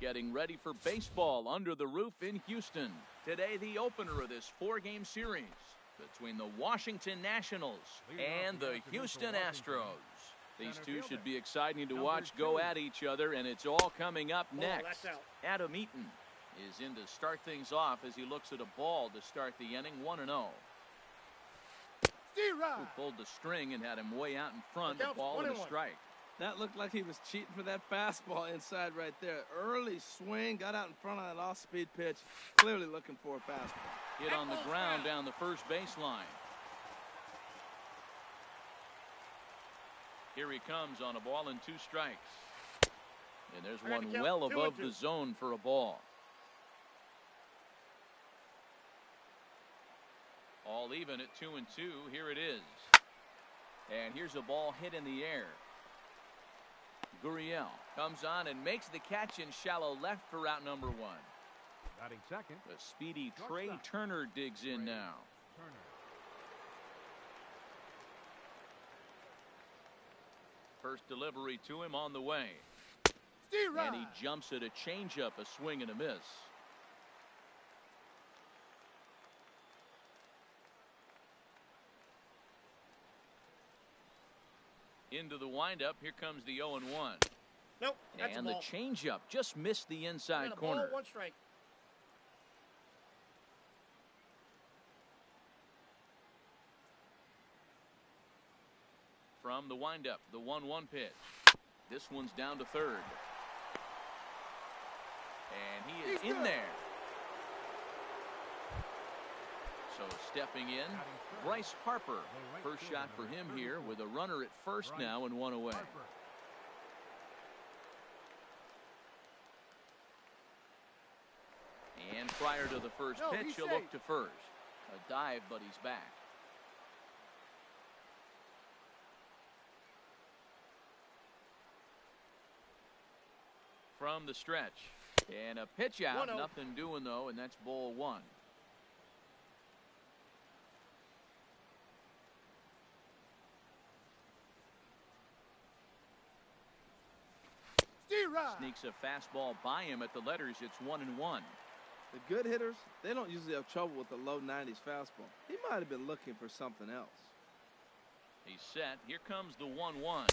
getting ready for baseball under the roof in Houston. Today, the opener of this 4-game series between the Washington Nationals and the Houston Astros. These two should be exciting to watch go at each other, and it's all coming up next. Adam Eaton is in to start things off as he looks at a ball to start the inning, 1-0. Who pulled the string and had him way out in front, the ball and a strike. That looked like he was cheating for that fastball inside right there. Early swing, got out in front of that off-speed pitch, clearly looking for a fastball. Hit on the ground down the first baseline. Here he comes on a ball and 2 strikes. And there's one well above the zone for a ball. All even at 2-2. Here it is. And here's a ball hit in the air. Gurriel comes on and makes the catch in shallow left for out number 1. Batting second. The speedy Trey Turner digs in now. First delivery to him on the way. And he jumps at a changeup, a swing and a miss. Into the windup. Here comes the 0-1. Nope. That's and a the ball. changeup just missed the inside corner. Ball, 1 strike. From the windup, the 1-1 pitch. This one's down to third. And he is in there. So stepping in, Bryce Harper. First shot for him here with a runner at first now and 1 away. And prior to the first pitch, he'll look to first. A dive, but he's back. From the stretch. And a pitch out. 1-0. Nothing doing, though, and that's ball 1. Sneaks a fastball by him at the letters. It's 1-1. The good hitters, they don't usually have trouble with the low 90s fastball. He might have been looking for something else. He's set. Here comes the 1-1.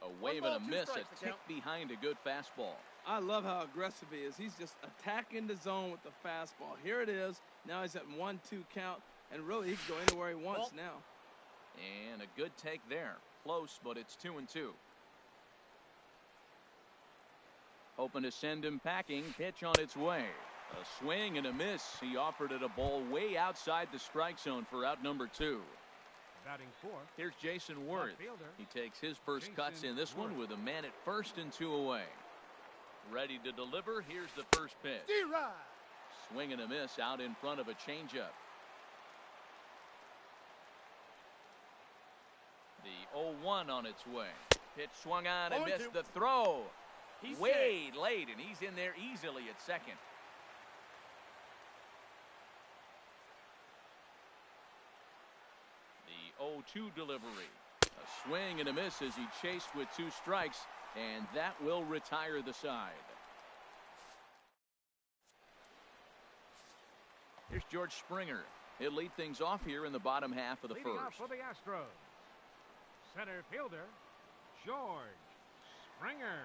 A wave and a miss, a tick behind a good fastball. I love how aggressive he is. He's just attacking the zone with the fastball. Here it is. Now he's at 1-2 count, and really he can go anywhere he wants now. And a good take there. Close, but it's 2-2. Hoping to send him packing. Pitch on its way. A swing and a miss. He offered it a ball way outside the strike zone for out number 2. Batting 4. Here's Jason Worth. He takes his first cuts in this one with a man at first and 2 away. Ready to deliver. Here's the first pitch. Swing and a miss out in front of a changeup. The 0-1 on its way. Pitch swung on and missed the throw. He's way late, and he's in there easily at second. The 0-2 delivery. A swing and a miss as he chased with 2 strikes, and that will retire the side. Here's George Springer. He'll lead things off here in the bottom half of the Leading first. off for the Astros. Center fielder, George Springer.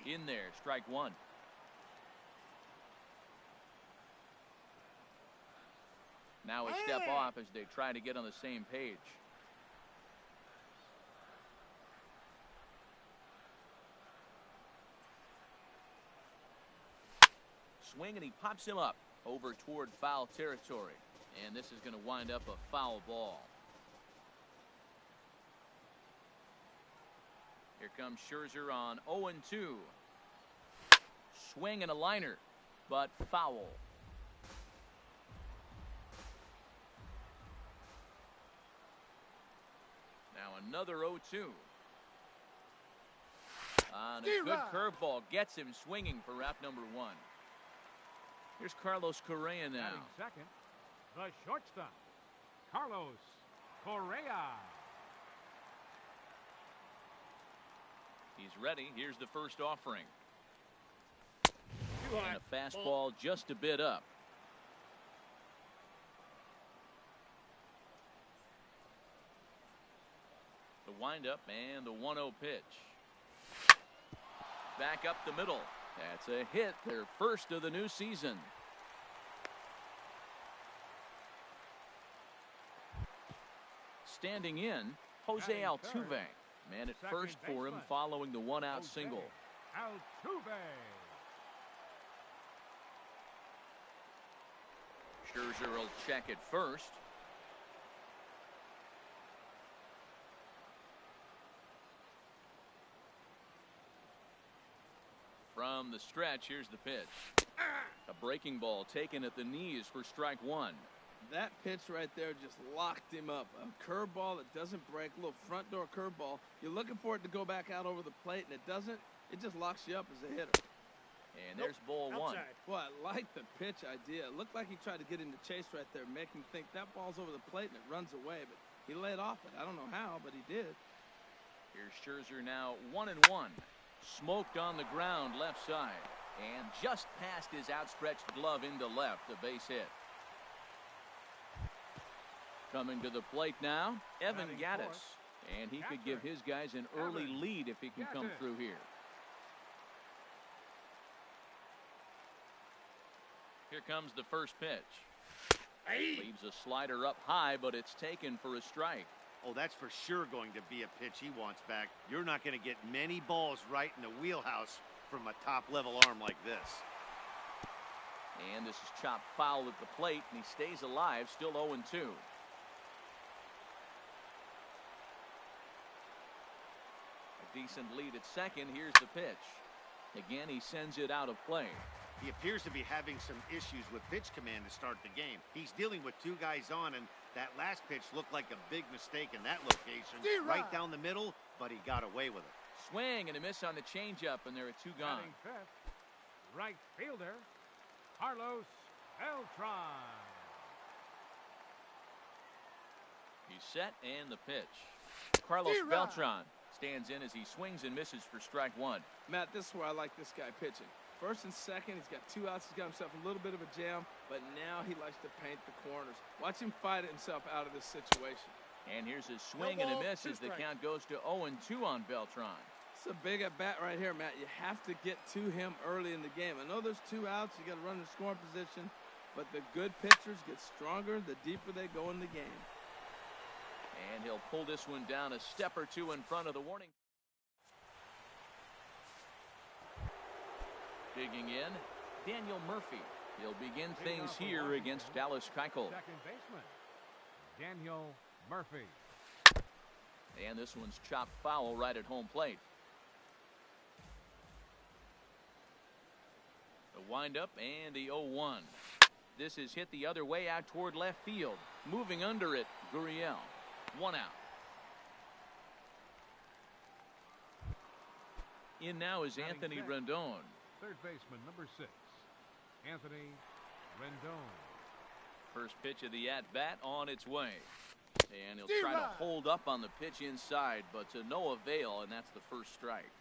In there, strike 1. Now a step off as they try to get on the same page. Swing, and he pops him up over toward foul territory. And this is going to wind up a foul ball. Here comes Scherzer on 0-2. Swing and a liner, but foul. Now another 0-2. On a good curveball gets him swinging for out number 1. Here's Carlos Correa now. Batting second, the shortstop, Carlos Correa. He's ready. Here's the first offering. Too high. And a fastball just a bit up. The windup and the 1-0 pitch. Back up the middle. That's a hit, their first of the new season. Standing in, Jose Altuve. Man at first for him following the one-out single. Altuve. Scherzer will check it first. From the stretch, here's the pitch. A breaking ball taken at the knees for strike one. That pitch right there just locked him up. A curveball that doesn't break, a little front door curveball. You're looking for it to go back out over the plate, and it doesn't. It just locks you up as a hitter. And there's ball one. Well, I like the pitch idea. It looked like he tried to get him to chase right there, make him think that ball's over the plate and it runs away. But he laid off it. I don't know how, but he did. Here's Scherzer now 1-1. Smoked on the ground left side. And just past his outstretched glove into left, a base hit. Coming to the plate now, Evan Gattis. And he could give his guys an early lead if he can come through here. Here comes the first pitch. Leaves a slider up high, but it's taken for a strike. Oh, that's for sure going to be a pitch he wants back. You're not going to get many balls right in the wheelhouse from a top-level arm like this. And this is chopped foul at the plate, and he stays alive, still 0-2. A decent lead at second. Here's the pitch. Again, he sends it out of play. He appears to be having some issues with pitch command to start the game. He's dealing with two guys on, and that last pitch looked like a big mistake in that location. Right down the middle, but he got away with it. Swing and a miss on the changeup, and there are two gone. Batting fifth, right fielder, Carlos Beltran. He's set, and the pitch. Carlos Beltran stands in as he swings and misses for strike one. Matt, this is where I like this guy pitching. First and second, he's got 2 outs. He's got himself a little bit of a jam, but now he likes to paint the corners. Watch him fight himself out of this situation. And here's his swing and a miss as the count goes to 0-2 on Beltran. It's a big at-bat right here, Matt. You have to get to him early in the game. I know there's 2 outs. You got to run in scoring position, but the good pitchers get stronger the deeper they go in the game. And he'll pull this one down a step or two in front of the warning. Digging in, Daniel Murphy. He'll begin things here against Dallas Keuchel. Second baseman, Daniel Murphy. And this one's chopped foul right at home plate. The windup and the 0-1. This is hit the other way out toward left field. Moving under it, Gurriel. 1 out. In now is Anthony Rendon. Third baseman, number 6, Anthony Rendon. First pitch of the at-bat on its way. And he'll try to hold up on the pitch inside, but to no avail, and that's the first strike.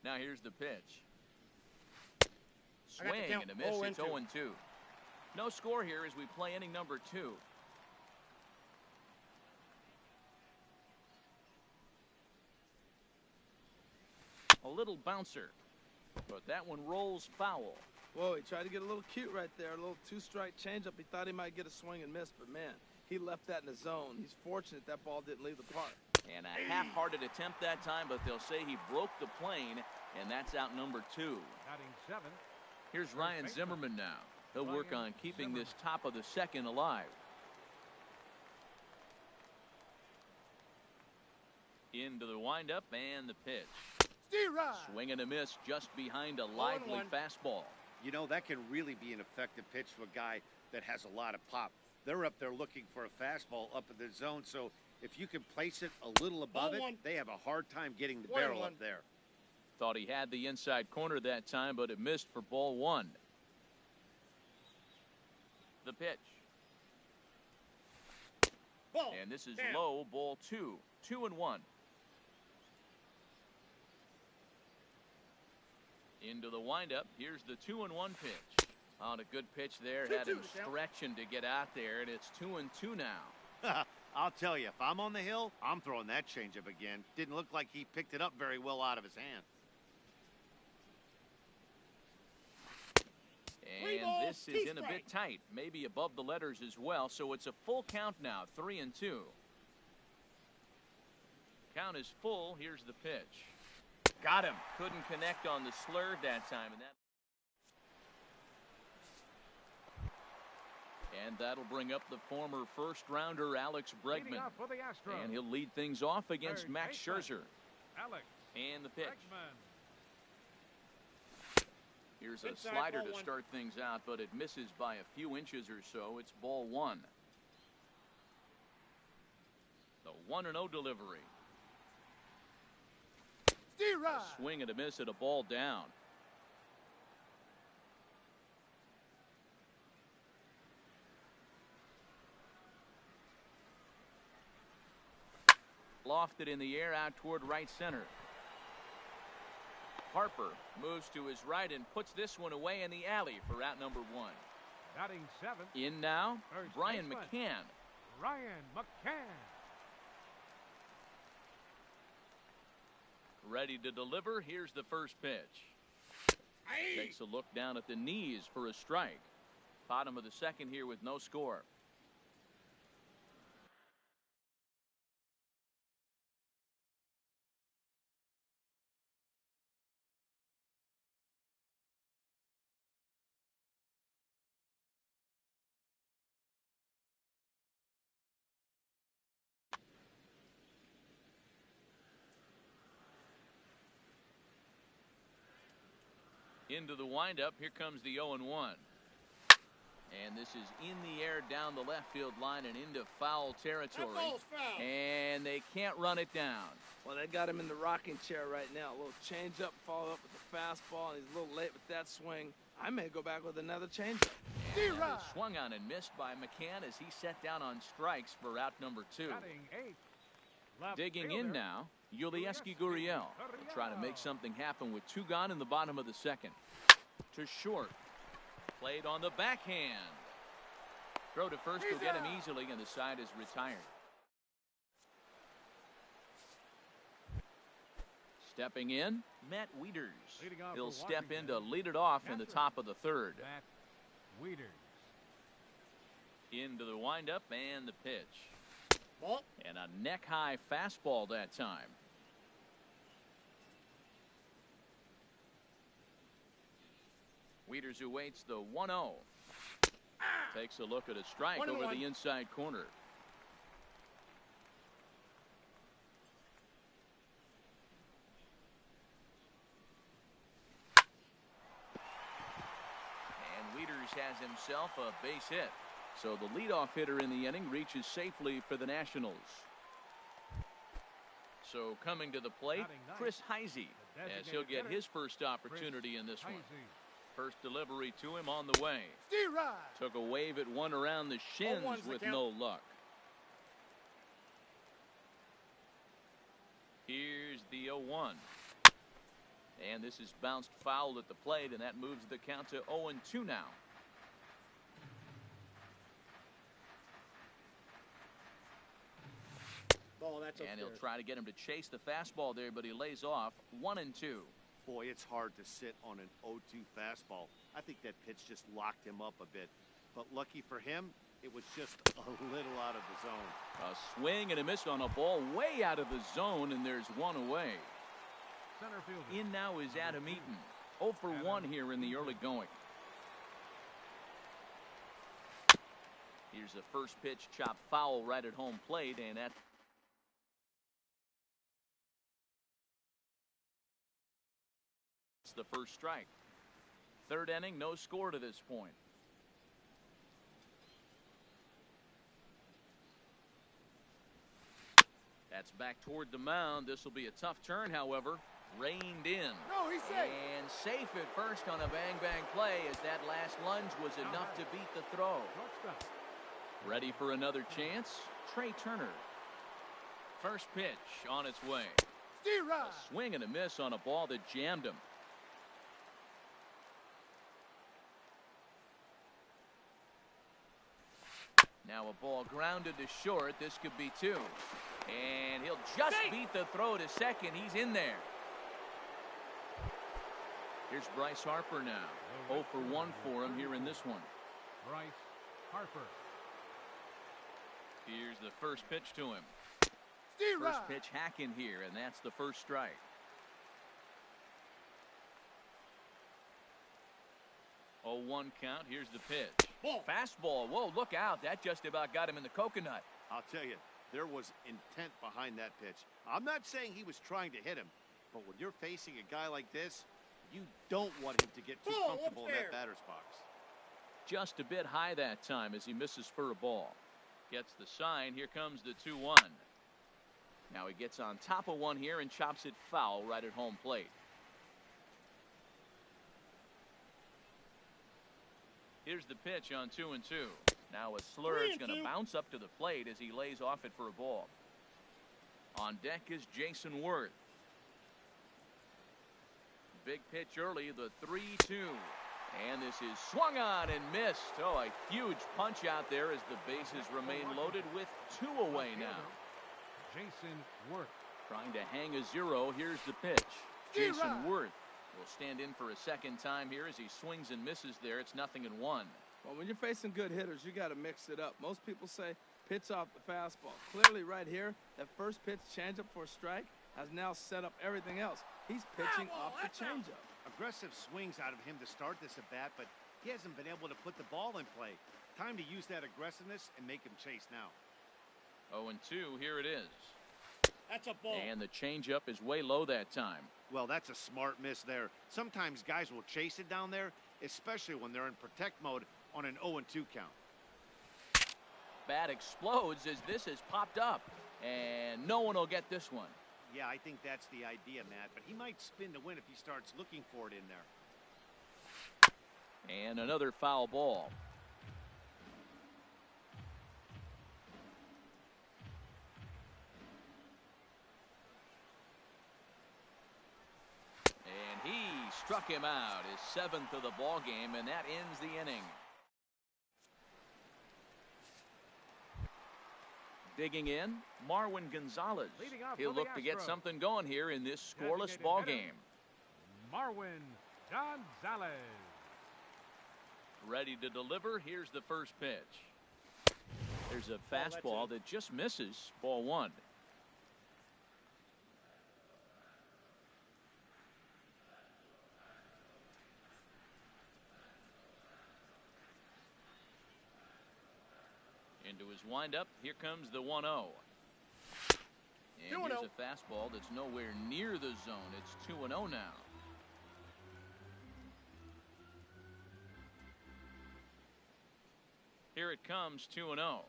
Now here's the pitch. Swing and a miss. It's 0-2. No score here as we play inning number 2. A little bouncer, but that one rolls foul. Whoa, he tried to get a little cute right there. A little 2-strike changeup. He thought he might get a swing and miss, but man, he left that in the zone. He's fortunate that ball didn't leave the park. And a half-hearted attempt that time, but they'll say he broke the plane, and that's out number 2. Batting 7th. Here's Ryan Zimmerman now. He'll work on keeping this top of the second alive. Into the windup and the pitch. Swing and a miss just behind a lively fastball. You know, that can really be an effective pitch to a guy that has a lot of pop. They're up there looking for a fastball up in the zone, so if you can place it a little above it, they have a hard time getting the barrel up there. Thought he had the inside corner that time, but it missed for ball 1. The pitch. And this is low, ball 2. 2-1. Into the windup. Here's the 2-1 pitch. On a good pitch there. Had him stretching to get out there, and it's 2-2 now. I'll tell you, if I'm on the hill, I'm throwing that changeup again. Didn't look like he picked it up very well out of his hand. And this is in a bit tight, maybe above the letters as well, so it's a full count now, 3-2. Count is full. Here's the pitch. Got him. Couldn't connect on the slurve that time, and that'll bring up the former first-rounder Alex Bregman. For the Astros. And he'll lead things off against Max Scherzer. Alex And the pitch. Bregman. Here's a slider to start things out, but it misses by a few inches or so. It's ball one. The 1-0 delivery. A swing and a miss at a ball down. Lofted in the air out toward right center. Harper moves to his right and puts this one away in the alley for out number one. Batting seventh. In now, First Brian baseman. McCann. Ryan McCann. Ready to deliver. Here's the first pitch. Takes a look down at the knees for a strike. Bottom of the second here with no score. Into the windup. Here comes the 0-1. And this is in the air down the left field line and into foul territory. Foul. And they can't run it down. Well, they got him in the rocking chair right now. A little changeup, followed up with the fastball, and he's a little late with that swing. I may go back with another changeup. And that was swung on and missed by McCann as he set down on strikes for out number two. Batting eighth. Left Digging fielder. in now, Yulieski Gurriel. Trying to make something happen with two gone in the bottom of the second. To short. Played on the backhand. Throw to first will get him easily, and the side is retired. Stepping in, Matt Wieters. Leading off He'll for step in to Washington. lead it off in the top of the third. Matt Wieters. Into the windup and the pitch. And a neck-high fastball that time. Wieters awaits the 1-0. Takes a look at a strike over the inside corner. And Wieters has himself a base hit. So the leadoff hitter in the inning reaches safely for the Nationals. So coming to the plate, Chris Heisey, as he'll get his first opportunity in this one. First delivery to him on the way. Took a wave at one around the shins with no luck. Here's the 0-1. And this is bounced foul at the plate, and that moves the count to 0-2 now. And he'll try to get him to chase the fastball there, but he lays off. 1-2. Boy, it's hard to sit on an 0-2 fastball. I think that pitch just locked him up a bit. But lucky for him, it was just a little out of the zone. A swing and a miss on a ball way out of the zone, and there's one away. Center fielder. In now is Adam Eaton. 0 for 1 here in the early going. Here's the first pitch, chopped foul right at home plate, and that's the first strike. Third inning, no score to this point. That's back toward the mound. This will be a tough turn, however. Reined in. No, he's safe. And safe at first on a bang-bang play as that last lunge was enough to beat the throw. Shortstop. Ready for another chance? Trey Turner. First pitch on its way. A swing and a miss on a ball that jammed him. Now a ball grounded to short. This could be two. And he'll just beat the throw to second. He's in there. Here's Bryce Harper now. 0 for 1 for him here in this one. Bryce Harper. Here's the first pitch to him. First pitch hacking here, and that's the first strike. Oh, 1 count. Here's the pitch. Fastball. Whoa, look out. That just about got him in the coconut. I'll tell you, there was intent behind that pitch. I'm not saying he was trying to hit him, but when you're facing a guy like this, you don't want him to get too comfortable in that batter's box. Just a bit high that time as he misses for a ball. Gets the sign. Here comes the 2-1. Now he gets on top of one here and chops it foul right at home plate. Here's the pitch on 2-2. Now a slur is going to bounce up to the plate as he lays off it for a ball. On deck is Jason Worth. Big pitch early, the 3-2. And this is swung on and missed. Oh, a huge punch out there as the bases remain loaded with 2 away now. Jason Worth. Trying to hang a 0. Here's the pitch. Jason Worth will stand in for a second time here as he swings and misses there. It's 0-1. Well, when you're facing good hitters, you got to mix it up. Most people say pitch off the fastball. Clearly right here, that first pitch changeup for a strike has now set up everything else. He's pitching off the changeup. Aggressive swings out of him to start this at bat, but he hasn't been able to put the ball in play. Time to use that aggressiveness and make him chase now. 0-2, here it is. That's a ball. And the changeup is way low that time. Well, that's a smart miss there. Sometimes guys will chase it down there, especially when they're in protect mode on an 0-2 count. Bat explodes as this has popped up, and no one will get this one. Yeah, I think that's the idea, Matt, but he might spin to win if he starts looking for it in there. And another foul ball. And he struck him out, his 7th of the ball game, and that ends the inning. Digging in, Marwin Gonzalez. He'll look to get something going here in this scoreless ball game. Marwin Gonzalez. Ready to deliver. Here's the first pitch. There's a fastball that just misses. Ball 1. Into his windup. Here comes the 1-0. And here's a fastball that's nowhere near the zone. It's 2-0 now. Here it comes, 2-0.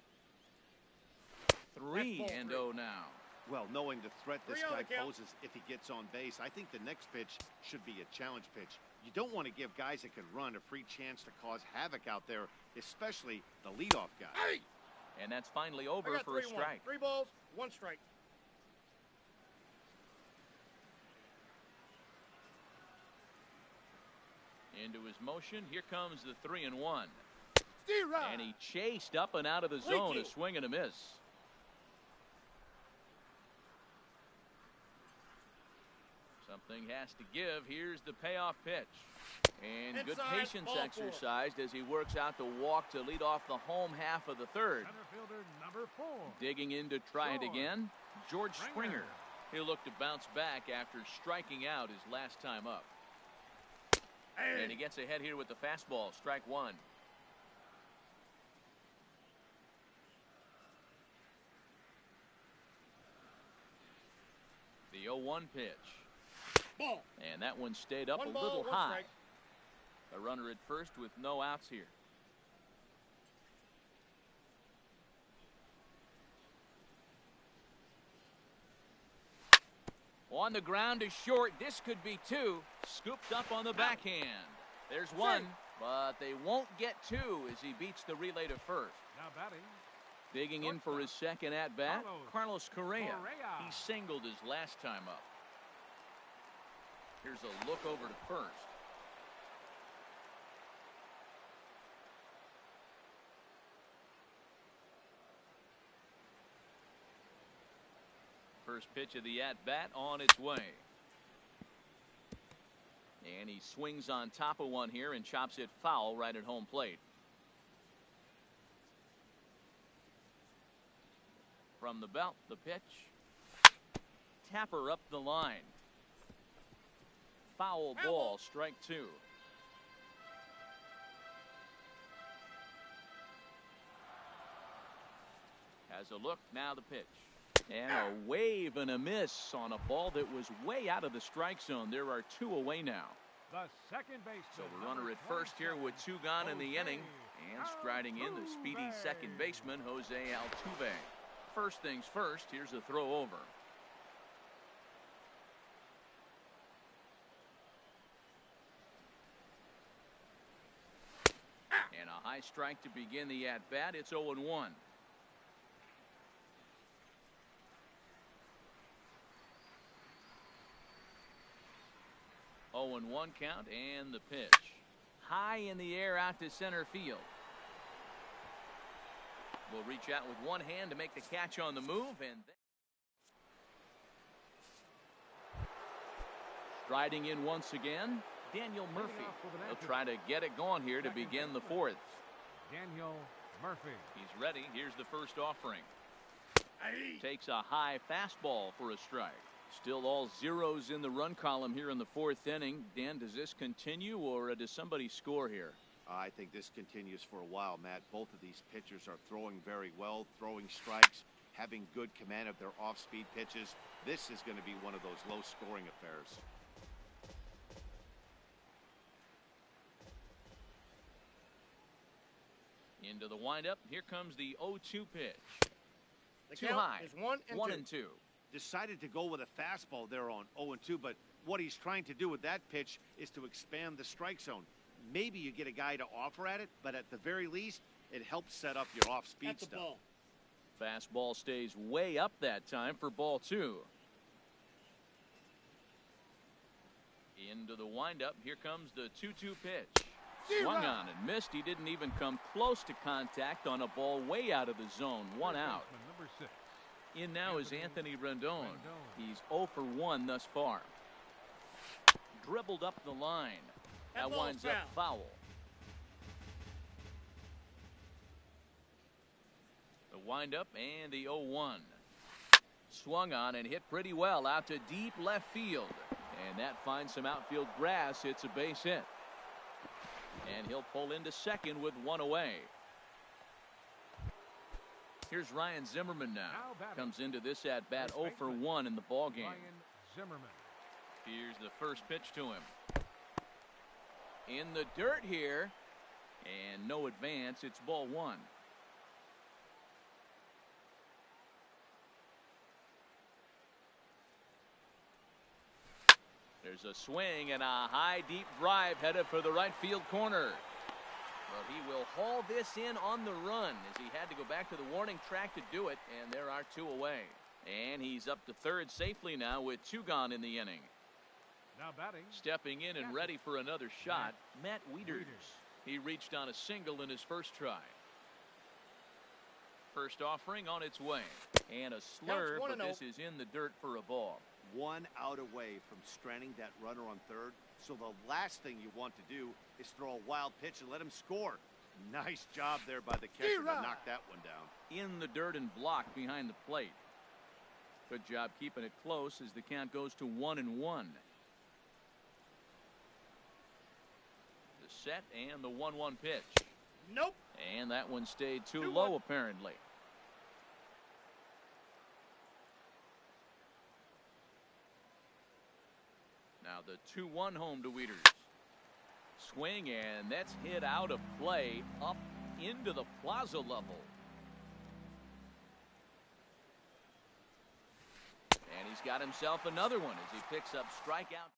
3-0 now. Well, knowing the threat this guy poses if he gets on base, I think the next pitch should be a challenge pitch. You don't want to give guys that can run a free chance to cause havoc out there, especially the leadoff guy. Hey! And that's finally over for a strike. 3 balls, 1 strike. Into his motion. Here comes the 3-1. And he chased up and out of the zone. A swing and a miss. Something has to give. Here's the payoff pitch. And good patience exercised as he works out the walk to lead off the home half of the 3rd. Center fielder number 4. Digging in to try it again, George Springer. He'll look to bounce back after striking out his last time up. And he gets ahead here with the fastball. Strike 1. The 0-1 pitch. Ball. And that one stayed up 1 a ball, little 1 high. strike. A runner at first with no outs here. On the ground is short. This could be 2. Scooped up on the backhand. There's 1, but they won't get 2 as he beats the relay to first. Now batting, Digging in for his second at-bat, Carlos Correa. He singled his last time up. Here's a look over to first. First pitch of the at-bat on its way. And he swings on top of one here and chops it foul right at home plate. From the belt, the pitch. Tapper up the line. Foul ball, strike two. Has a look, now the pitch. And a wave and a miss on a ball that was way out of the strike zone. There are two away now. The second baseman. So the runner at first here with two gone in the inning. And striding in the speedy second baseman, Jose Altuve. First things first, here's a throw over. And a high strike to begin the at-bat. It's 0-1. 0-1 count, and the pitch. High in the air out to center field. Will reach out with one hand to make the catch on the move, and striding in once again, Daniel Murphy. He'll try to get it going here to begin the fourth. Daniel Murphy. He's ready. Here's the first offering. Takes a high fastball for a strike. Still all zeros in the run column here in the fourth inning. Dan, does this continue, or does somebody score here? I think this continues for a while, Matt. Both of these pitchers are throwing very well, throwing strikes, having good command of their off-speed pitches. This is going to be one of those low-scoring affairs. Into the windup. Here comes the 0-2 pitch. The Too count high. is 1 and 2. Decided to go with a fastball there on 0-2, but what he's trying to do with that pitch is to expand the strike zone. Maybe you get a guy to offer at it, but at the very least, it helps set up your off-speed That's stuff. a ball. Fastball stays way up that time for ball two. Into the windup. Here comes the 2-2 pitch. Swung on and missed. He didn't even come close to contact on a ball way out of the zone. One out. Number 6. In now is Anthony Rendon. He's 0 for 1 thus far. Dribbled up the line. That winds up foul. The windup and the 0-1. Swung on and hit pretty well out to deep left field. And that finds some outfield grass. It's a base hit. And he'll pull into second with one away. Here's Ryan Zimmerman now. Comes into this at-bat 0 for 1 in the ballgame. Ryan Zimmerman. Here's the first pitch to him. In the dirt here. And no advance. It's ball one. There's a swing and a high deep drive headed for the right field corner. But he will haul this in on the run as he had to go back to the warning track to do it, and there are two away. And he's up to third safely now with two gone in the inning. Now batting. Stepping in and ready for another shot, Matt Wieters. He reached on a single in his first try. First offering on its way. And a slurve, but this is in the dirt for a ball. 1 out away from stranding that runner on third. So the last thing you want to do is throw a wild pitch and let him score. Nice job there by the catcher to knock that one down. In the dirt and blocked behind the plate. Good job keeping it close as the count goes to 1-1. The set and the 1-1 pitch. Nope. And that one stayed too low apparently. Now the 2-1 home to Wieters. Swing, and that's hit out of play up into the plaza level. And he's got himself another one as he picks up strikeout.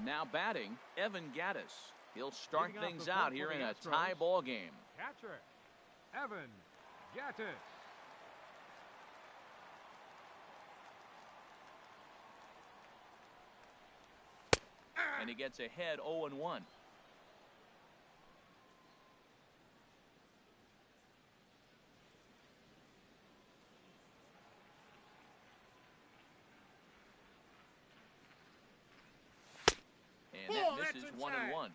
Now batting, Evan Gattis. He'll start Leading off things the out fourth here for in the a Astros. tie ball game. Catcher, Evan Gattis. And he gets ahead 0-1. And that misses 1-1.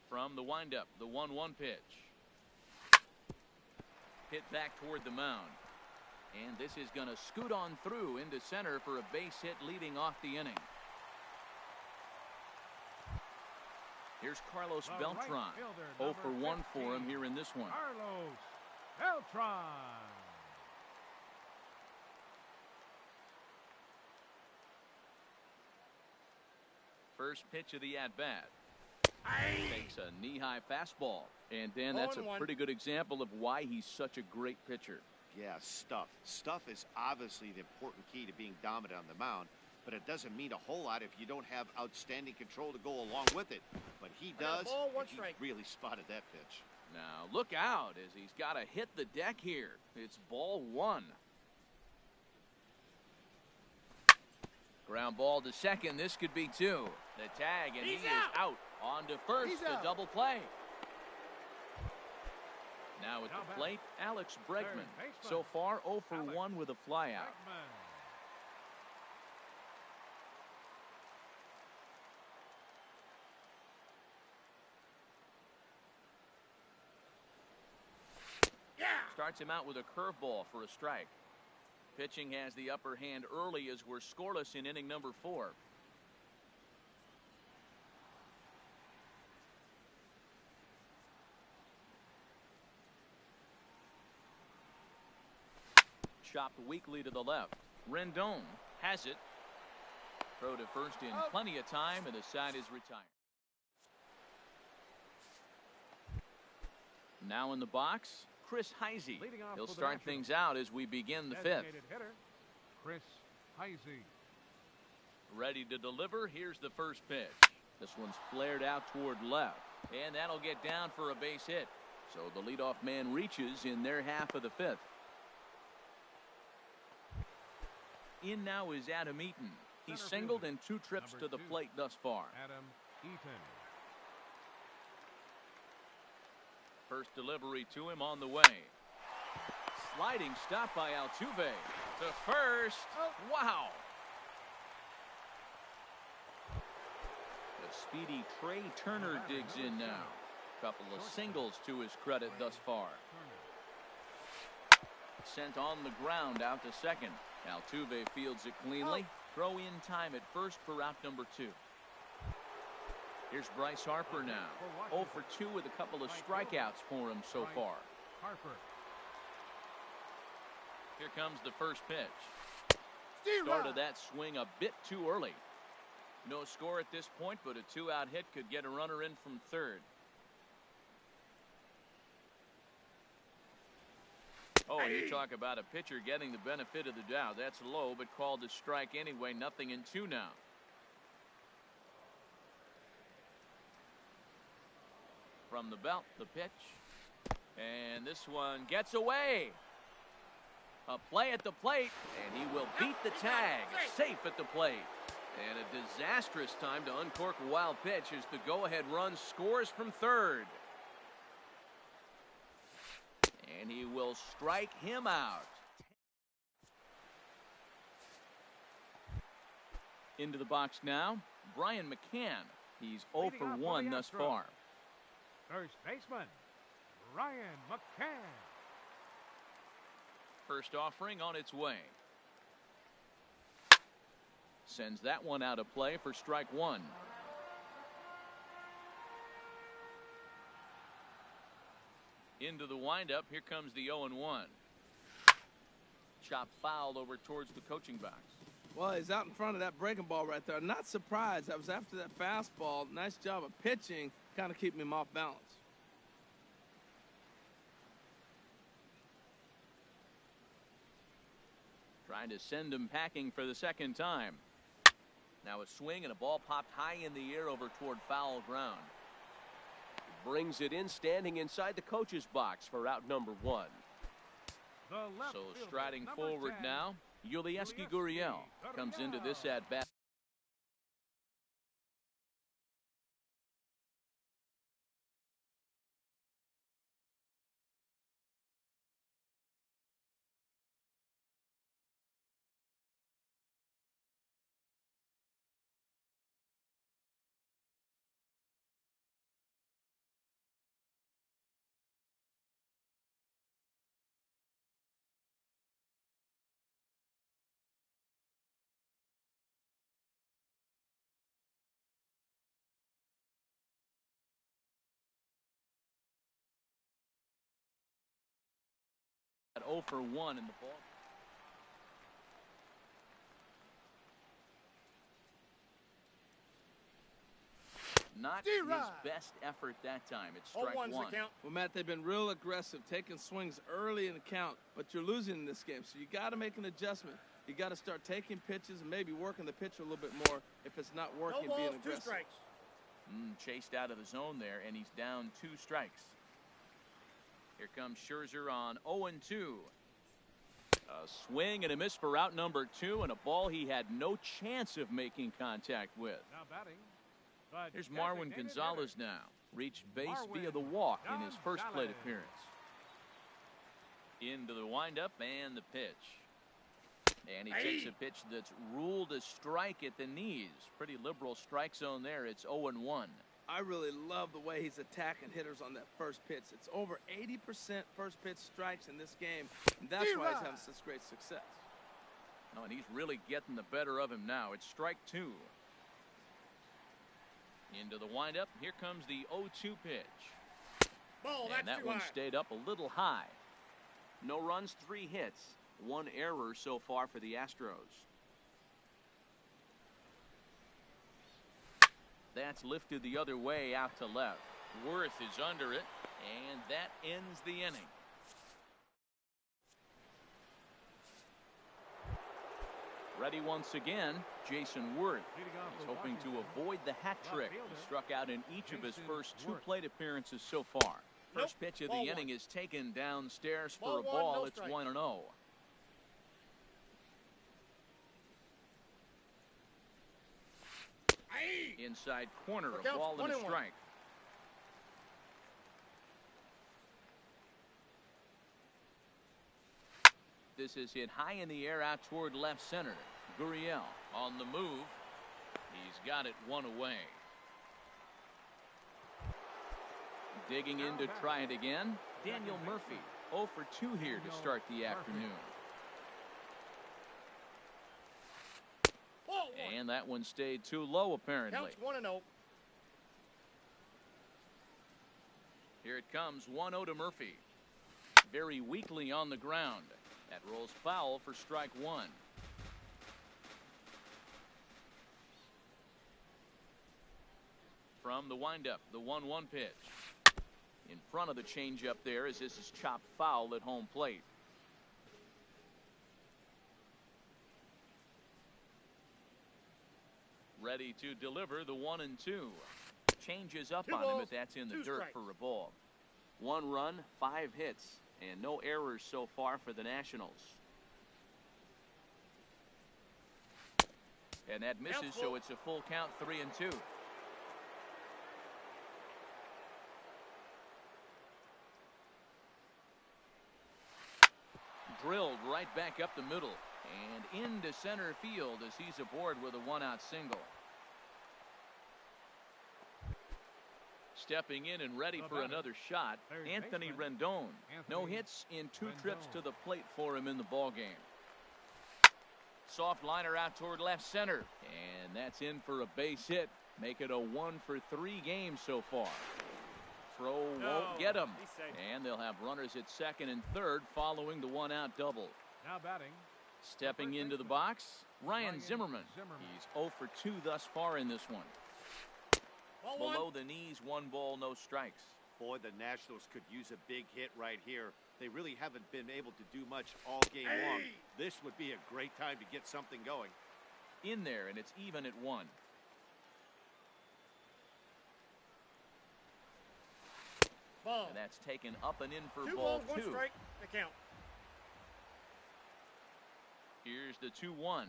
From the windup, the 1-1 pitch. Hit back toward the mound. And this is going to scoot on through into center for a base hit leading off the inning. Here's Carlos The Beltran. right fielder, 0 for number 1 for him 15, here in this one. Carlos Beltran. First pitch of the at-bat. Takes a knee-high fastball. And, Dan, that's a 0-1. pretty good example of why he's such a great pitcher. Yeah, stuff. Stuff is obviously the important key to being dominant on the mound, but it doesn't mean a whole lot if you don't have outstanding control to go along with it. But he I got a does, ball, one and he strike. really spotted that pitch. Now, look out as he's got to hit the deck here. It's ball 1. Ground ball to second. This could be 2. The tag, and He's he out. is out. On to first, He's the out. double play. Now at Now the back. plate, Alex Bregman. baseman. So far, 0 for Alex 1 with a flyout. Bregman. Starts him out with a curveball for a strike. Pitching has the upper hand early as we're scoreless in inning number 4. Chopped weakly to the left. Rendon has it. Throw to first in plenty of time, and the side is retired. Now in the box, Chris Heisey. Leading off He'll for the start Nationals. things out as we begin the 5th. Designated hitter, Chris Heisey. Ready to deliver. Here's the first pitch. This one's flared out toward left, and that'll get down for a base hit. So the leadoff man reaches in their half of the 5th. In now is Adam Eaton. He's Center singled fielder, in 2 trips number to the 2. plate thus far. Adam Eaton. First delivery to him on the way. Sliding stop by Altuve. To first. Wow. The speedy Trey Turner digs in now. Couple of singles to his credit thus far. Sent on the ground out to second. Altuve fields it cleanly. Throw in time at first for out number 2. Here's Bryce Harper now. 0 for 2 with a couple of strikeouts for him so far. Harper. Here comes the first pitch. Started that swing a bit too early. No score at this point, but a 2-out hit could get a runner in from third. Oh, you talk about a pitcher getting the benefit of the doubt. That's low, but called a strike anyway. Nothing in 2 now. From the belt, the pitch. And this one gets away. A play at the plate, and he will beat the tag. Safe at the plate. And a disastrous time to uncork a wild pitch as the go-ahead run scores from third. And he will strike him out. Into the box now, Brian McCann. He's 0 Leading for off for 1 the thus Astros. far. First baseman, Ryan McCann. First offering on its way. Sends that one out of play for strike 1. Into the windup. Here comes the 0-1. Chop foul over towards the coaching box. Well, he's out in front of that breaking ball right there. Not surprised. That was after that fastball. Nice job of pitching, kind of keeping him off balance. Trying to send him packing for the second time. Now a swing and a ball popped high in the air over toward foul ground. Brings it in, standing inside the coach's box for out number 1. So striding forward now, Yulieski Gurriel comes into this at-bat. At 0 for 1 in the ball. Not his best effort that time. It's strike 1. Well, Matt, they've been real aggressive, taking swings early in the count, but you're losing in this game, so you got to make an adjustment. You got to start taking pitches and maybe working the pitch a little bit more if it's not working, being aggressive. 2 strikes. Chased out of the zone there, and he's down 2 strikes. Here comes Scherzer on 0-2. A swing and a miss for out number 2, and a ball he had no chance of making contact with. Now batting. Here's Marwin Gonzalez now. Reached base via the walk in his first plate appearance. Into the windup and the pitch. And he takes a pitch that's ruled a strike at the knees. Pretty liberal strike zone there. It's 0-1. I really love the way he's attacking hitters on that first pitch. It's over 80% first pitch strikes in this game, and that's why he's having such great success. Oh, and he's really getting the better of him now. It's strike 2. Into the windup. Here comes the 0-2 pitch. And that one stayed up a little high. No runs, 3 hits. 1 error so far for the Astros. That's lifted the other way out to left. Worth is under it, and that ends the inning. Ready once again, Jason Worth. He's hoping to avoid the hat trick. He struck out in each of his first 2 plate appearances so far. First pitch of the inning is taken downstairs for a ball. It's 1-0. Inside corner, a ball and a strike. This is hit high in the air out toward left center. Gurriel on the move. He's got it 1 away. Digging in to try it again. Daniel Murphy 0 for 2 here to start the afternoon. And that one stayed too low, apparently. Counts 1-0. Here it comes, 1-0 to Murphy. Very weakly on the ground. That rolls foul for strike 1. From the windup, the 1-1 pitch. In front of the changeup there as this is chopped foul at home plate. Ready to deliver the 1-2. Changes up on him, but that's in the dirt for a ball. 1 run, 5 hits, and no errors so far for the Nationals. And that misses, so it's a full count, 3-2. Drilled right back up the middle. And into center field as he's aboard with a 1-out single. Stepping in and ready for another shot, Anthony Rendon. No hits in 2 trips to the plate for him in the ballgame. Soft liner out toward left center. And that's in for a base hit. Make it a 1 for 3 games so far. Throw won't get him. And they'll have runners at second and third following the 1-out double. Now batting. Stepping into the box, Ryan Zimmerman. He's 0 for 2 thus far in this one. Below the knees, 1 ball, no strikes. Boy, the Nationals could use a big hit right here. They really haven't been able to do much all game long. This would be a great time to get something going. In there, and it's even at 1. Ball. And that's taken up and in for 2 ball balls, 1 2. strike. The count. Here's the 2-1.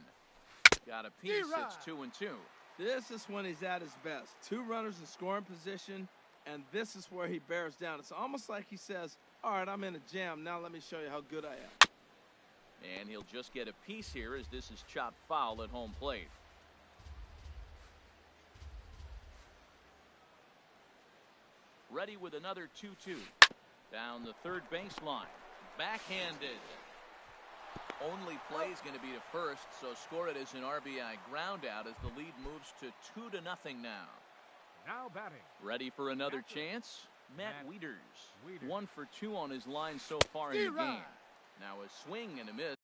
Got a piece. It's 2-2. This is when he's at his best. 2 runners in scoring position, and this is where he bears down. It's almost like he says, all right, I'm in a jam. Now let me show you how good I am. And he'll just get a piece here as this is chopped foul at home plate. Ready with another 2-2. Down the third baseline. Backhanded. Only play is going to be to first, so score it as an RBI ground out as the lead moves to 2-0 now. Now batting. Ready for another chance? Matt Wieters. Wieters. 1 for 2 on his line so far in the game. Now a swing and a miss.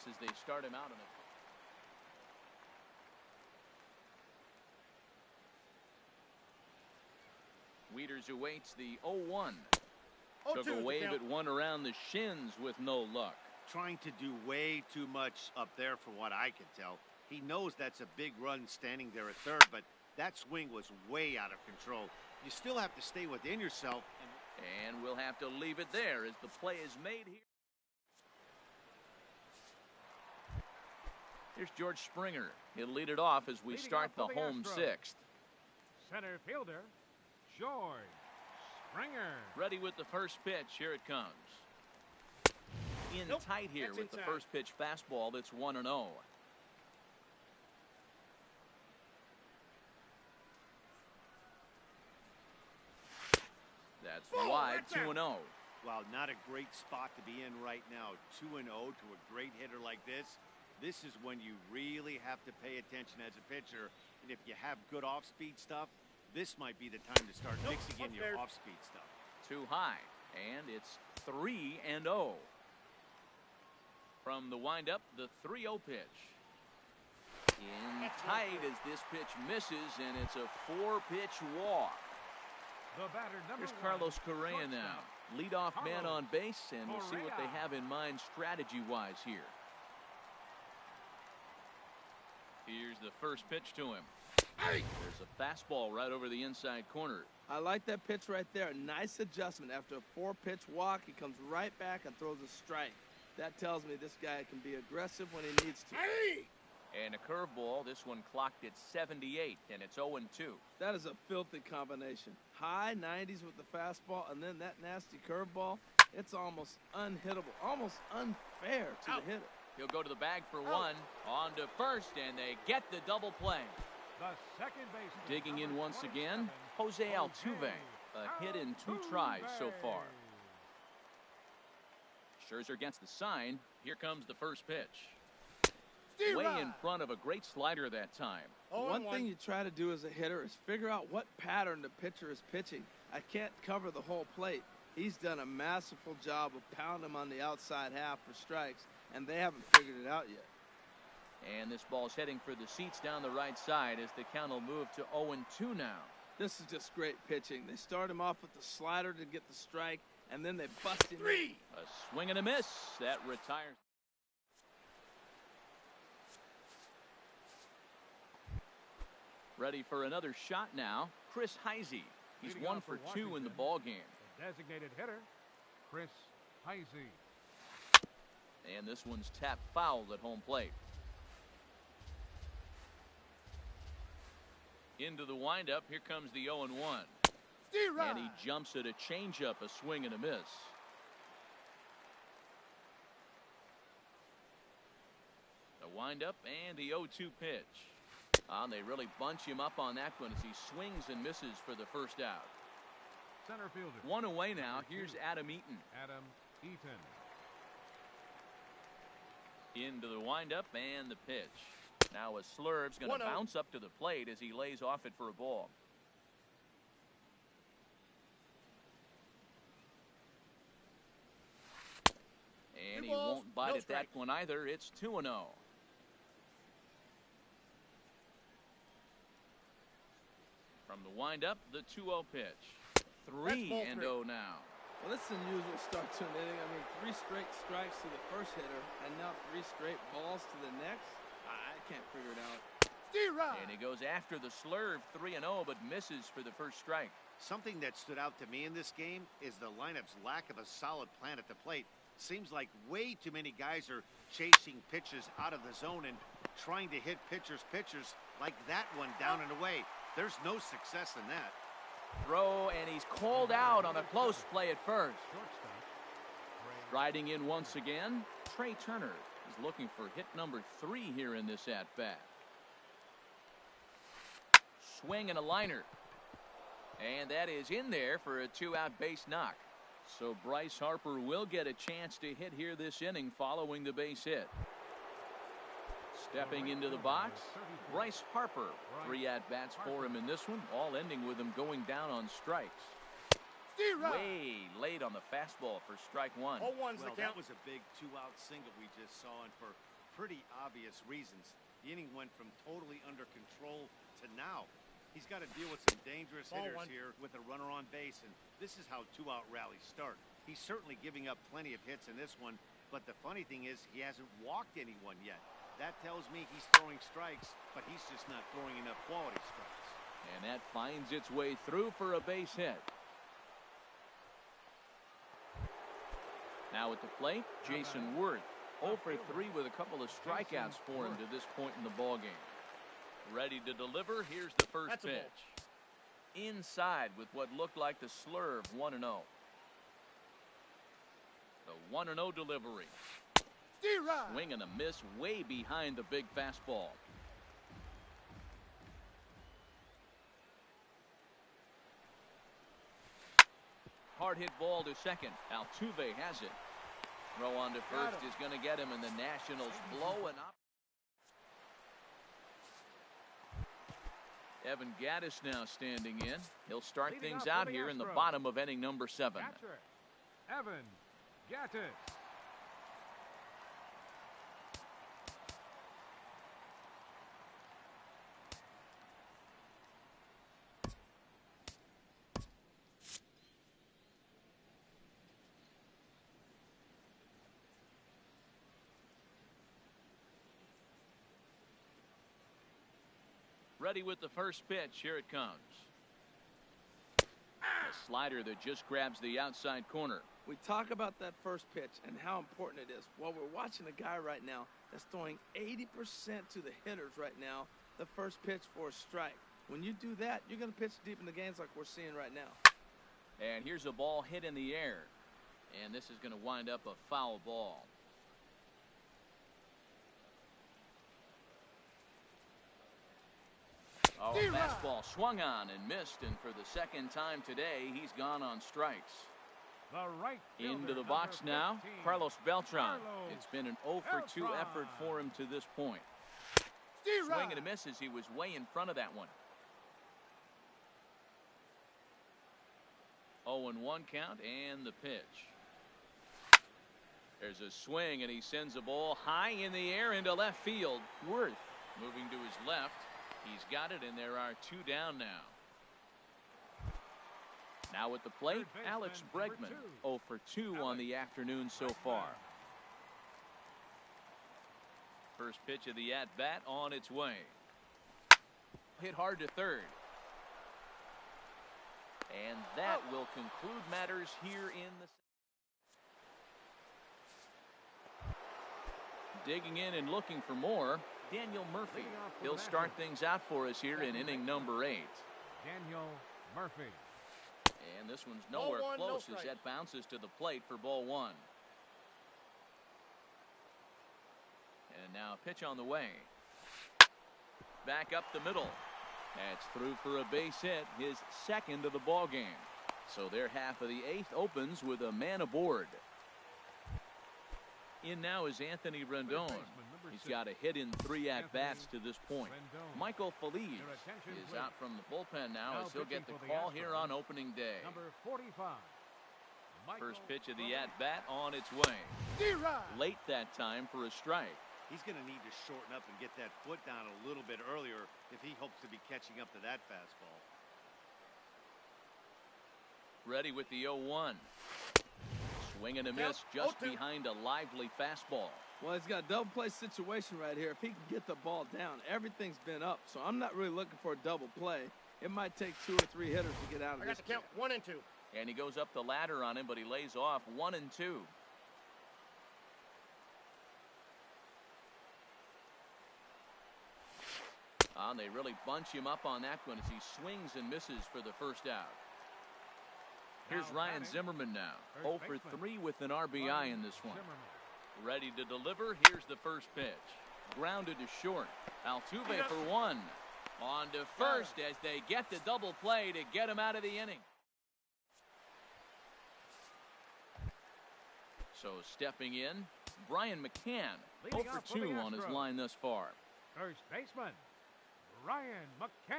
As they start him out on it. Wieters awaits the 0-1. Took a wave at one around the shins with no luck. Trying to do way too much up there from what I can tell. He knows that's a big run standing there at third, but that swing was way out of control. You still have to stay within yourself. And we'll have to leave it there as the play is made here. Here's George Springer. He'll lead it off as we start the home sixth. Center fielder, George Springer. Ready with the first pitch. Here it comes. In tight here with the first pitch fastball. That's 1-0. That's wide. 2-0. Wow, not a great spot to be in right now. 2-0 to a great hitter like this. This is when you really have to pay attention as a pitcher. And if you have good off-speed stuff, this might be the time to start mixing in your off-speed stuff. Too high. And it's 3-0. From the windup, the 3-0 pitch. In tight as this pitch misses, and it's a 4-pitch walk. The batter, Here's Carlos Correa now. Leadoff man on base, and we'll see what they have in mind strategy-wise here. Here's the first pitch to him. There's a fastball right over the inside corner. I like that pitch right there. Nice adjustment. After a 4-pitch walk, he comes right back and throws a strike. That tells me this guy can be aggressive when he needs to. And a curveball. This one clocked at 78, and it's 0-2. That is a filthy combination. High 90s with the fastball, and then that nasty curveball. It's almost unhittable, almost unfair to the hitter. He'll go to the bag for one. On to first, and they get the double play. The second baseman. Digging in once again, Jose Altuve. A hit in 2 tries so far. Scherzer gets the sign. Here comes the first pitch. Way in front of a great slider that time. One thing you try to do as a hitter is figure out what pattern the pitcher is pitching. I can't cover the whole plate. He's done a masterful job of pounding him on the outside half for strikes, and they haven't figured it out yet. And this ball's heading for the seats down the right side as the count will move to 0-2 now. This is just great pitching. They start him off with the slider to get the strike, and then they bust him. A swing and a miss. That retires. Ready for another shot now, Chris Heisey. He's 1 for 2 in the ball game. The designated hitter, Chris Heisey. And this one's tapped foul at home plate. Into the windup, here comes the 0-1. And he jumps at a changeup, a swing and a miss. The windup and the 0-2 pitch. And they really bunch him up on that one as he swings and misses for the first out. Center fielder. 1 away now. Here's Adam Eaton. Adam Eaton. Into the windup and the pitch. Now a Slurve's going to bounce up to the plate as he lays off it for a ball. And he won't bite at that one either. It's 2-0. From the windup, the 2-0 pitch. 3-0 now. Well, this is an unusual start to an inning. I mean, 3 straight strikes to the first hitter, and now 3 straight balls to the next. I can't figure it out. And he goes after the Slurve, 3-0, but misses for the first strike. Something that stood out to me in this game is the lineup's lack of a solid plan at the plate. Seems like way too many guys are chasing pitches out of the zone and trying to hit pitchers like that one down and away. There's no success in that. Throw, and he's called out on a close play at first. Riding in once again, Trey Turner is looking for hit number 3 here in this at-bat. Swing and a liner. And that is in there for a 2-out base knock. So Bryce Harper will get a chance to hit here this inning following the base hit. Stepping into the box, Bryce Harper. 3 at-bats for him in this one, all ending with him going down on strikes. Way late on the fastball for strike 1. Well, that was a big 2-out single we just saw, and for pretty obvious reasons. The inning went from totally under control to now. He's got to deal with some dangerous hitters here with a runner on base, and this is how 2-out rallies start. He's certainly giving up plenty of hits in this one, but the funny thing is he hasn't walked anyone yet. That tells me he's throwing strikes, but he's just not throwing enough quality strikes. And that finds its way through for a base hit. Now at the plate, Jason Worth. 0 for 3 with a couple of strikeouts for him to this point in the ballgame. Ready to deliver. Here's the first pitch. Inside with what looked like the Slurve, 1-0. The 1-0 delivery. Swing and a miss way behind the big fastball. Hard hit ball to second. Altuve has it. Throw on to first is going to get him, and the Nationals blow an up. Evan Gattis now standing in. He'll start things out here in the bottom of inning number 7. Catcher, Evan Gattis. Ready with the first pitch. Here it comes. A slider that just grabs the outside corner. We talk about that first pitch and how important it is. Well, we're watching a guy right now that's throwing 80% to the hitters right now, the first pitch for a strike. When you do that, you're going to pitch deep in the games like we're seeing right now. And here's a ball hit in the air. And this is going to wind up a foul ball. Oh, a fastball swung on and missed, and for the second time today, he's gone on strikes. Into the box now, Carlos Beltran. It's been an 0 for 2 effort for him to this point. Swing and a miss as he was way in front of that one. 0-1 count and the pitch. There's a swing and he sends a ball high in the air into left field. Worth moving to his left. He's got it, and there are 2 down now. Now at the plate, Alex Bregman, 0 for 2 on the afternoon so far. First pitch of the at-bat on its way. Hit hard to third. And that will conclude matters here in the... Digging in and looking for more, Daniel Murphy. He'll start things out for us here in inning number 8. Daniel Murphy. And this one's nowhere close as that bounces to the plate for ball 1. And now a pitch on the way. Back up the middle. That's through for a base hit, his second of the ball game. So their half of the 8th opens with a man aboard. In now is Anthony Rendon. He's got a hit in 3 at-bats to this point. Michael Feliz is out from the bullpen now as he'll get the call here on opening day. Number 45. First pitch of the at-bat on its way. Late that time for a strike. He's going to need to shorten up and get that foot down a little bit earlier if he hopes to be catching up to that fastball. Ready with the 0-1. Swing and a miss just behind a lively fastball. Well, he's got a double play situation right here. If he can get the ball down, everything's been up. So I'm not really looking for a double play. It might take 2 or 3 hitters to get out of this. I got the count 1 and 2. And he goes up the ladder on him, but he lays off 1 and 2. And they really bunch him up on that one as he swings and misses for the first out. Here's Ryan Zimmerman now. 0 for 3 with an RBI in this one. Ready to deliver. Here's the first pitch. Grounded to short. Altuve for 1. On to first as they get the double play to get him out of the inning. So stepping in, Brian McCann. 0 for 2 on his line thus far. First baseman, Ryan McCann.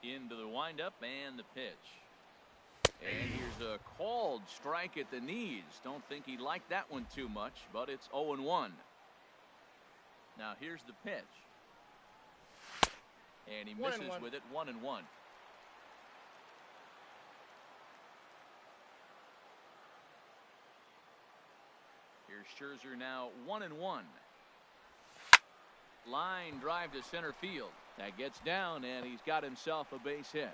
Into the windup and the pitch. And here's a called strike at the knees. Don't think he liked that one too much, but it's 0-1. Now here's the pitch. And he misses with it, 1-1. Here's Scherzer now, 1-1. Line drive to center field. That gets down, and he's got himself a base hit.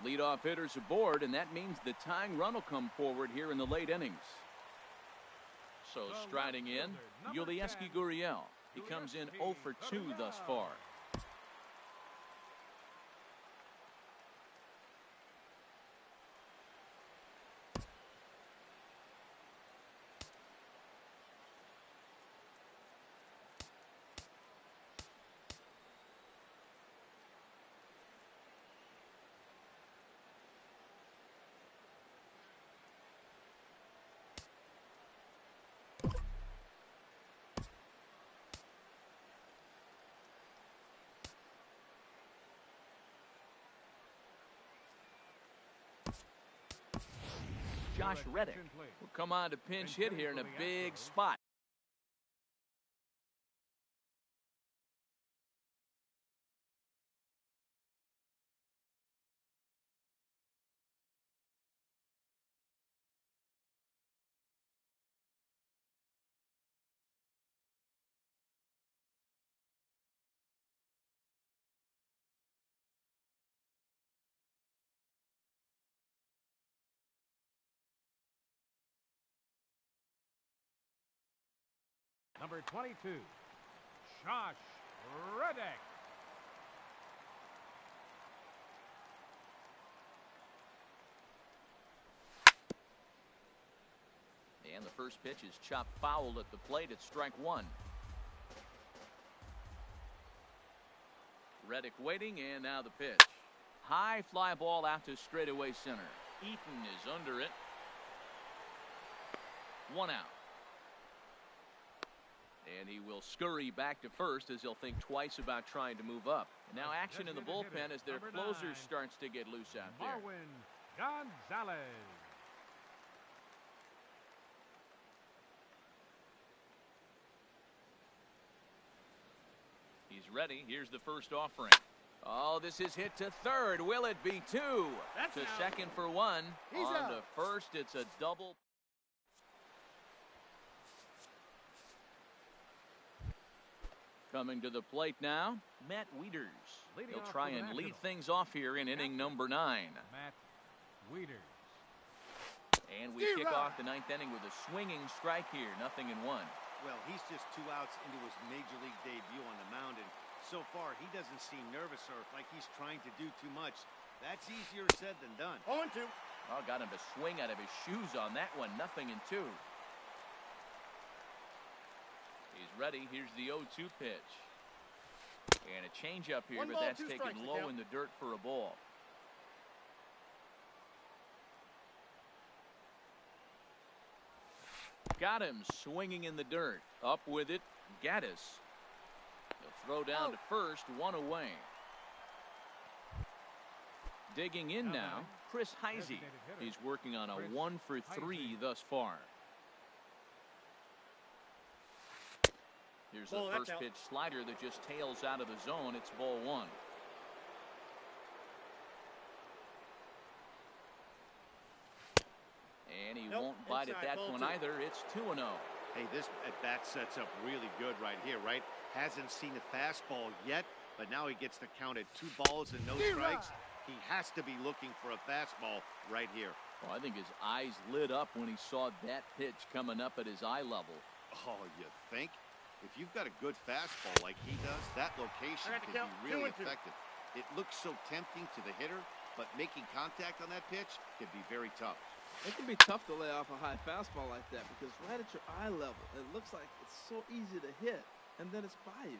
Leadoff hitters aboard, and that means the tying run will come forward here in the late innings. So striding in, Yulieski Gurriel. He comes in 0 for 2 thus far. Josh Reddick will come on to pinch hit here in a big spot. Number 22, Josh Reddick. And the first pitch is chopped foul at the plate at strike one. Reddick waiting, and now the pitch. High fly ball out to straightaway center. Eaton is under it. One out. And he will scurry back to first as he'll think twice about trying to move up. And now action in the bullpen as their closer starts to get loose out there. Marwin Gonzalez. He's ready. Here's the first offering. Oh, this is hit to third. Will it be two? That's to out. second for one. He's On out. to first, it's a double. Coming to the plate now, Matt Wieters. Leading He'll off try for the and lead Nationals. things off here in inning number 9. Matt Wieters. And we kick off the 9th inning with a swinging strike here. 0-1. Well, he's just 2 outs into his major league debut on the mound, and so far he doesn't seem nervous or like he's trying to do too much. That's easier said than done. 0-2. Oh, got him to swing out of his shoes on that one. 0-2. He's ready. Here's the 0-2 pitch. And a changeup here, One but ball, that's 2 taken strikes, low count. in the dirt for a ball. Got him swinging in the dirt. Up with it, Gaddis. He'll throw down to first, 1 away. Digging in now, Chris Heisey. He's working on a 1 for 3 thus far. Here's the Ball, that's first out. pitch slider that just tails out of the zone. It's ball 1. And he Nope, won't bite at inside, that ball one 2. either. It's 2-0. Hey, this at-bat sets up really good right here, right? Hasn't seen a fastball yet, but now he gets the count at 2 balls and no strikes. He has to be looking for a fastball right here. Well, I think his eyes lit up when he saw that pitch coming up at his eye level. Oh, you think? If you've got a good fastball like he does, that location I got the can count. be really 2-2. effective. It looks so tempting to the hitter, but making contact on that pitch can be very tough. It can be tough to lay off a high fastball like that because right at your eye level, it looks like it's so easy to hit, and then it's by you.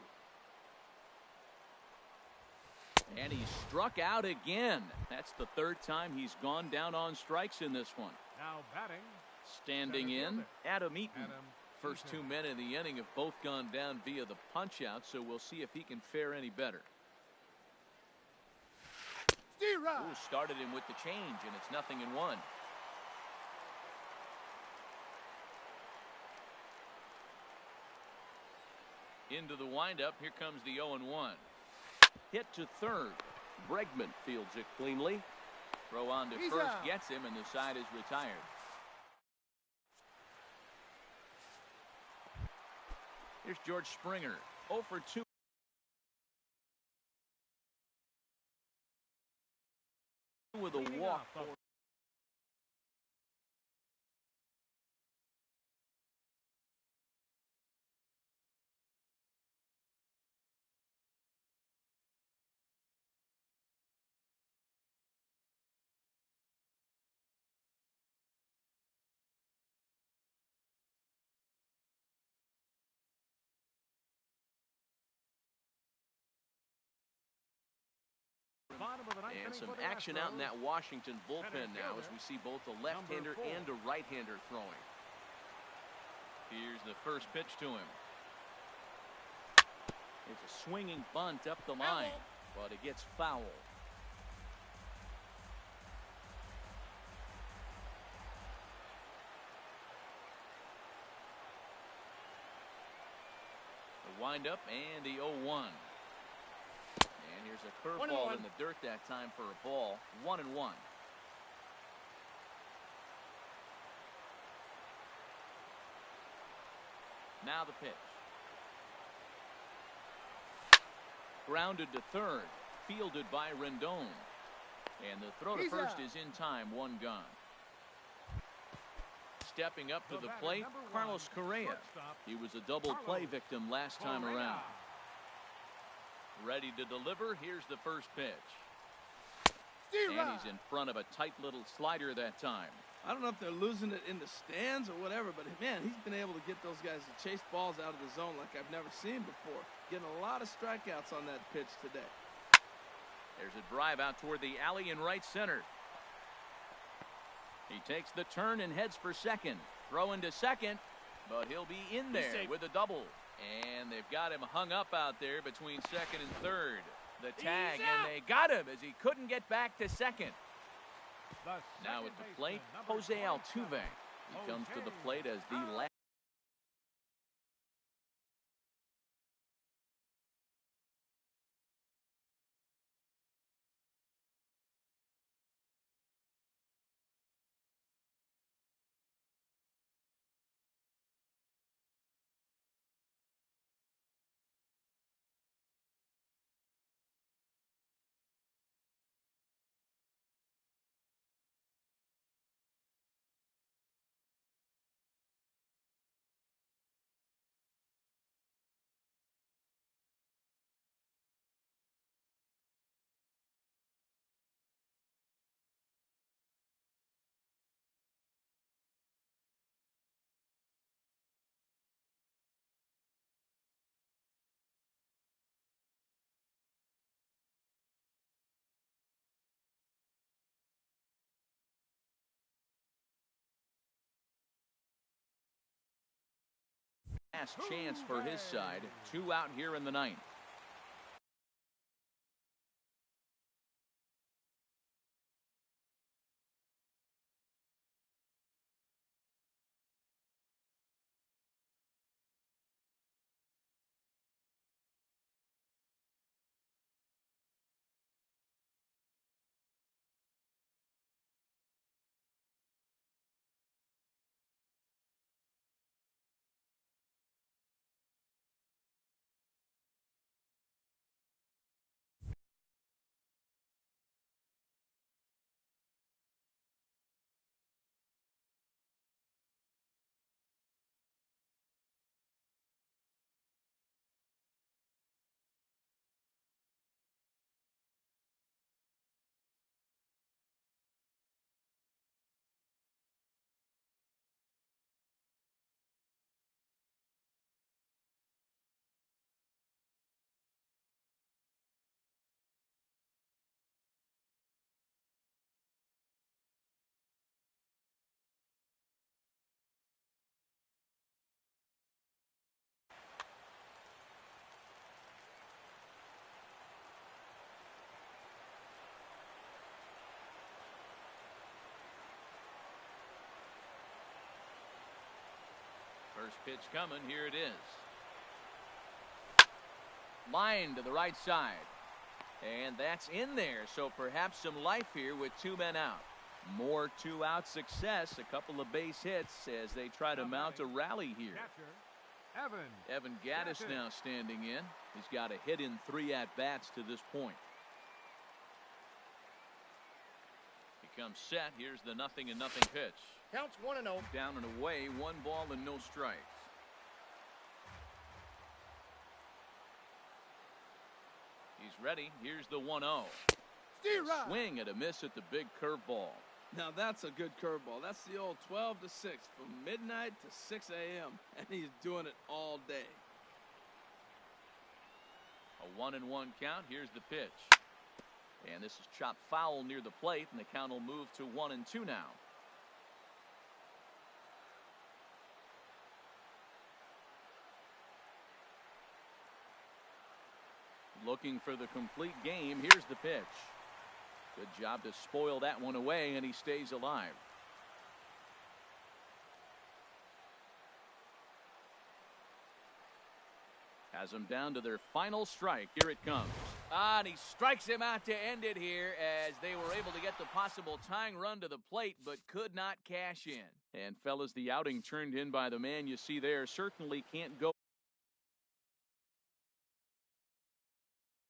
And he struck out again. That's the 3rd time he's gone down on strikes in this one. Now batting. Standing in, Adam Eaton. Adam First 2 Eaton. men in the inning have both gone down via the punch-out, so we'll see if he can fare any better. Ooh, started him with the change, and it's 0-1. Into the windup, here comes the 0-1. Hit to third. Bregman fields it cleanly. Throw on to first, gets him, and the side is retired. Here's George Springer, 0 for 2. With a Leading walk. off the bottom of the 9th And inning some for the action out in Astros. that Washington bullpen now as we see both a left-hander Number 4. and a right-hander throwing. Here's the first pitch to him. It's a swinging bunt up the line, but it gets foul. The windup and the 0-1. And here's a curveball in the dirt that time for a ball. 1-1. Now the pitch. Grounded to third. Fielded by Rendon. And the throw to first is in time. 1 gone. stepping up to The the batter, plate, number 1, Carlos Correa. shortstop, He was a double play Carlos victim last time Correa. around. Ready to deliver. Here's the first pitch. And he's in front of a tight little slider that time. I don't know if they're losing it in the stands or whatever, but man, he's been able to get those guys to chase balls out of the zone like I've never seen before. Getting a lot of strikeouts on that pitch today. There's a drive out toward the alley in right center. He takes the turn and heads for second. Throw into second, but he'll be in there with a double. And they've got him hung up out there between second and third. The tag, and they got him as he couldn't get back to second. Now at the plate, Jose Altuve. He comes to the plate as the last. Last chance for his side. 2 out here in the ninth. First pitch coming. Here it is. Line to the right side. And that's in there. So perhaps some life here with 2 men out. More 2-out success. A couple of base hits as they try to mount a rally here. Evan Gattis now standing in. He's got a hit in 3 at-bats to this point. He comes set. Here's the 0-0 pitch. Counts 1-0. Down and away, 1 ball and no strikes. He's ready. Here's the 1-0. Swing and a miss at the big curveball. Now that's a good curveball. That's the old 12 to 6 from midnight to 6 a.m. and he's doing it all day. A 1-1 count. Here's the pitch. And this is chopped foul near the plate, and the count will move to 1-2 now. Looking for the complete game. Here's the pitch. Good job to spoil that one away, and he stays alive. Has them down to their final strike. Here it comes. And he strikes him out to end it here as they were able to get the possible tying run to the plate but could not cash in. And fellas, the outing turned in by the man you see there certainly can't go